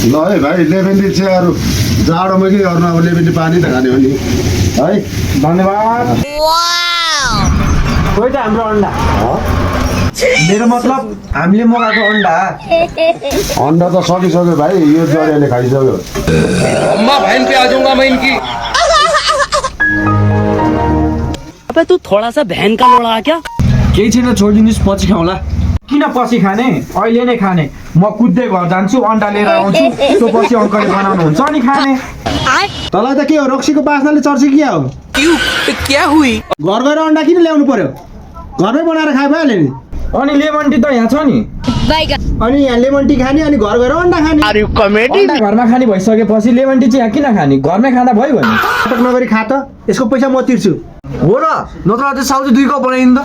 ल है भाइ लेमन टी चाहिँ अरू जाडोमा के गर्नु अब लेमन टी पानी त खाने हो नि है धन्यवाद खोइ त हाम्रो अन्डा मेरो मतलब हामीले मगाएको अन्डा अन्डा त सकिसक्यो भाइ यो जरियाले खाइसक्यो अम्मा बहन पे आ जाऊंगा मैं इनकी। अबे तू थोड़ा सा बहन का लोड़ा क्या? केही छैन छोडिदिनुहोस् पछि खाउँला किन पछि खाने अहिले नै खाने म कुद्दै घर जान्छु अन्डा लिएर आउँछु त्यो पछि अङ्कलले बनाउनुहुन्छ अनि खाने तँलाई त के हो रक्सीको बास्नाले चर्ची क्या हो क्या हुई? घर गएर अन्डा किन ल्याउनु पर्यो घरमै बनाएर खाए भइहाल्यो नि अनि लेमन टी त यहाँ छ नि अनि यहाँ लेमन टी खाने अनि घर गएर अन्डा खाने अन्डा घरमा खाने भइसकेपछि लेमन टी चाहिँ यहाँ किन खाने घरमै खाँदा भयो भने नाटक नगरी खा त यसको पैसा म तिर्छु हो र नत्र अझै साउजी 2 कप बनाइदिनु त